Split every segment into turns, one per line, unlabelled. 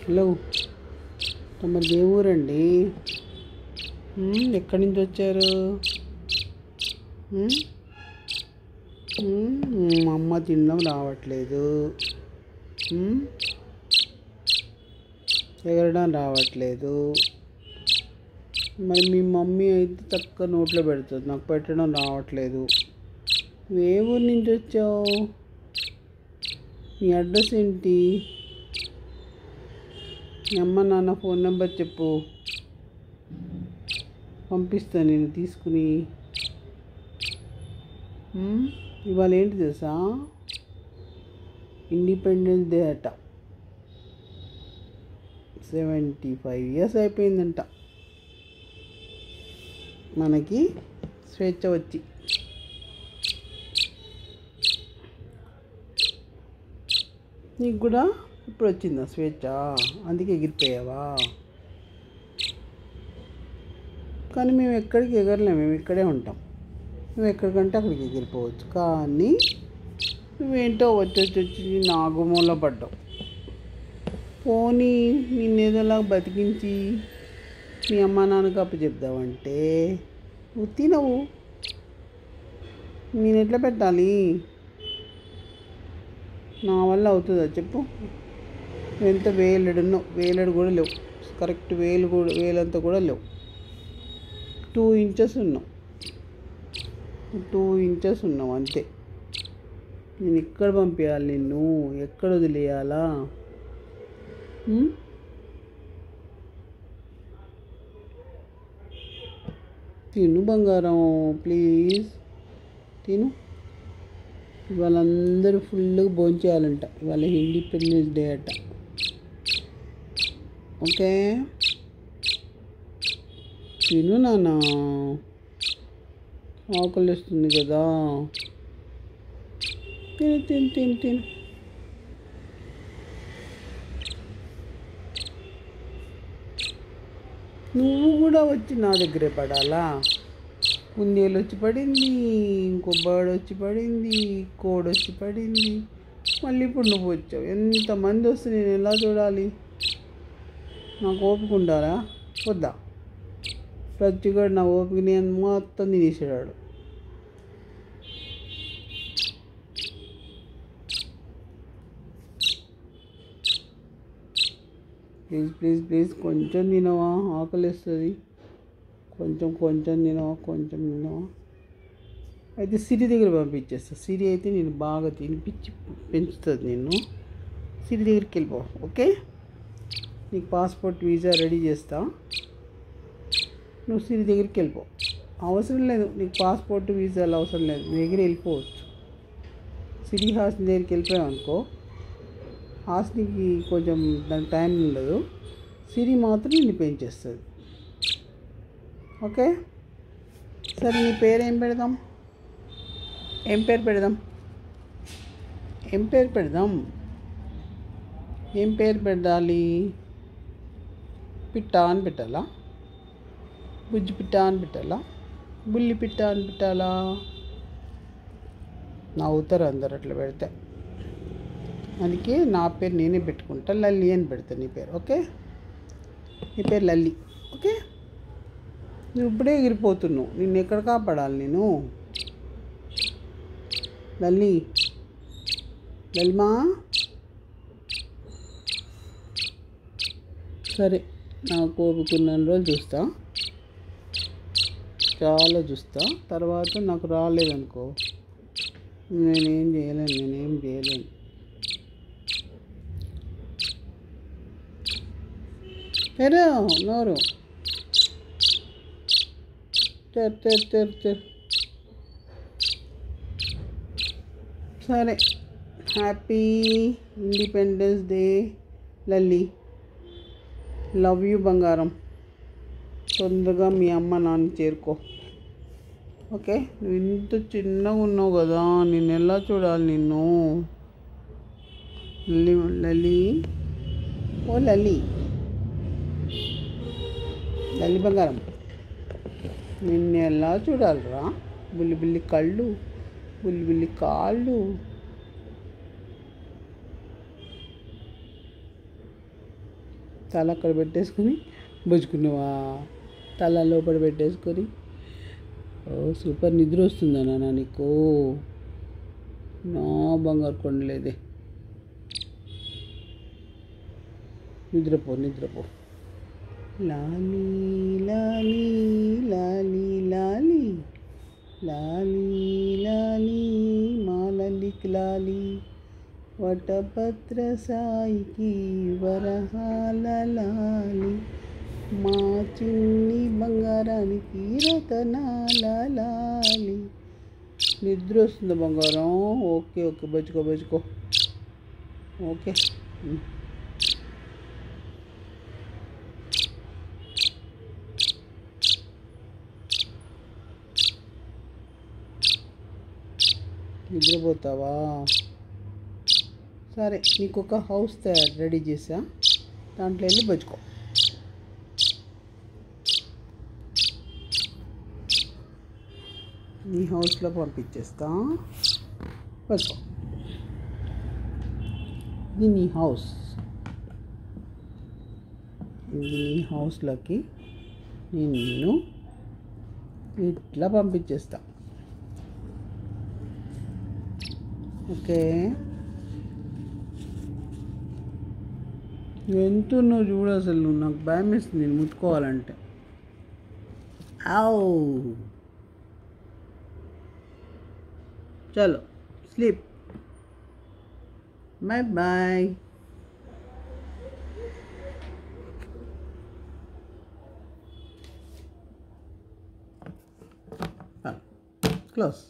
Hello, తమది ఏ ఊరండి? ఎక్కడి నుంచి వచ్చారు? ఉమ్, మా అమ్మ తినడం రావట్లేదు, ఉమ్, ఎగరడం రావట్లేదు. మరి మీ మమ్మీ అయితే చక్కగా నోట్లో పెడుతుంది, నాకు పెట్టడం రావట్లేదు. నువ్వు ఏ ఊరు నుంచి వచ్చావు? నీ అడ్రస్ ఏంటి? మీ అమ్మ నాన్న ఫోన్ నెంబర్ చెప్పు, పంపిస్తాను నేను తీసుకుని. ఇవాళ ఏంటి తెలుసా? ఇండిపెండెన్స్ డే అట. 75 years అయిపోయిందంట మనకి స్వేచ్ఛ వచ్చి. నీకు కూడా ఇప్పుడు వచ్చిందా స్వేచ్ఛ? అందుకే ఎగిరిపోయావా? కానీ మేము ఎక్కడికి ఎగరలేము, మేము ఇక్కడే ఉంటాం. నువ్వు ఎక్కడికంటే అక్కడికి ఎగిరిపోవచ్చు, కానీ నువ్వేంటో వచ్చి నాగుమూల పడ్డావు. పోనీ నిన్నేదోలా బతికించి మీ అమ్మ నాన్నకు అప్పచెప్దావంటే నువ్వు తినవు. నేను ఎట్లా పెట్టాలి? నా వల్ల అవుతుందా చెప్పు? నువ్వు ఎంత వేలడు కూడా లేవు, కరెక్ట్ వేలంతా కూడా లేవు. 2 inches ఉన్నావు, 2 inches ఉన్నావు అంతే. నేను ఎక్కడ పంపించాలి నిన్ను? ఎక్కడ వదిలేయాలా? తిను బంగారం, ప్లీజ్ తిను. ఇవాళ అందరూ ఫుల్గా భోంచేయాలంట, ఇవాళ ఇండిపెండెన్స్ డే అట. ఓకే, తిను నాన్న, ఆకలి వస్తుంది కదా. తిను తిను తిను తిను. నువ్వు కూడా వచ్చి నా దగ్గరే పడాలా? కుందేలు వచ్చి పడింది, ఇంకో బర్డ్ వచ్చి పడింది, కోడి వచ్చి పడింది, మళ్ళీ ఇప్పుడు నువ్వు వచ్చావు. ఎంతమంది వస్తే నేను ఎలా చూడాలి? నాకు ఓపిక ఉండాలా వద్దా? ప్రతిగా నా ఓపిక నేను మొత్తం తినేసాడు. ప్లీజ్ ప్లీజ్ ప్లీజ్ కొంచెం తినవా? ఆకలి వేస్తుంది. కొంచెం తినవా? అయితే సిరి దగ్గర పంపించేస్తా. సిరి అయితే నేను బాగా తినిపించి పెంచుతుంది నిన్ను. సిరి దగ్గరికి వెళ్ళిపో, ఓకే? నీకు పాస్పోర్ట్ వీసా రెడీ చేస్తా, నువ్వు సిరి దగ్గరికి వెళ్ళిపో. అవసరం లేదు నీకు పాస్పోర్ట్ వీసాలు అవసరం లేదు, నీ దగ్గర వెళ్ళిపోవచ్చు. సిరి హాస్ని దగ్గరికి వెళ్ళిపోయావు అనుకో, హాస్నికి కొంచెం దానికి టైం ఉండదు, సిరి మాత్రం నిన్ను పెంచేస్తుంది. ఓకే, సరే నీ పేరు ఏం పెడదాం? ఏం పేరు పెట్టాలి? పిట్ట అని పెట్టాలా? బుజ్జి పిట్ట అని పెట్టాలా? బుల్లి పిట్ట అని పెట్టాలా? నవ్వుతారు అందరు అట్లా పెడితే. అందుకే నా పేరు నేనే పెట్టుకుంటా, లల్లి అని పెడతా నీ పేరు. ఓకే, నీ పేరు లల్లి. ఓకే, నువ్వు ఇప్పుడే ఎగిరిపోతున్నావు, నిన్ను ఎక్కడ కాపాడాలి నేను? లల్లిమా, సరే నాకు ఓపికన్న రోజులు చూస్తా, చాలా చూస్తా. తర్వాత నాకు రాలేదనుకో నేనేం చేయలేను. తెరు నోరు, తెరు. సరే, happy independence day Lalli. Love you బంగారం. తొందరగా మీ అమ్మ నాన్న చేరుకో. ఓకే, నువ్వు ఇంత చిన్నగా ఉన్నావు కదా, నేను ఎలా చూడాలి నిన్ను? లల్లి, ఓ లల్లి బంగారం, నిన్ను ఎలా చూడాలిరా? బుల్లి కళ్ళు, బుల్లి కాళ్ళు. తల అక్కడ పెట్టేసుకొని బుజ్జుకున్నావా? తల లోపల పెట్టేసుకొని. ఓ సూపర్, నిద్ర వస్తుందా నాన్న నీకు? నా బంగారు కొండలేదే. నిద్రపో నిద్రపో. లాలీ లాలీ లాలీ లాలీ లాలీ లాలీ మాలలిక్ లాలీ వటపత్ర సాయికి వరహాల లాలి మా చిన్ని బంగారానికి రతనాల లాలి. నిద్ర వస్తుంది బంగారం. ఓకే ఓకే, బచ్చుకో. ఓకే. నిద్రపోతావా? సరే, నీకు ఒక హౌస్ రెడీ చేసా, దాంట్లో వెళ్ళి బచ్చుకో. నీ హౌస్లో పంపించేస్తా, బచ్చుకో. ఇది నీ హౌస్. ఇది నీ హౌస్లోకి నిన్ను ఇట్లా పంపించేస్తా. ఓకే. ఎంత నువ్వు చూడు, అసలు నువ్వు నాకు భయం వేస్తుంది నేను ముట్టుకోవాలంటే. ఆవ్. చలో స్లీప్. Bye bye. క్లోజ్.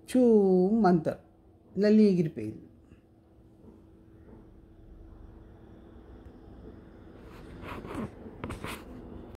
చూ మంత లల్లి ఎగిరిపోయింది.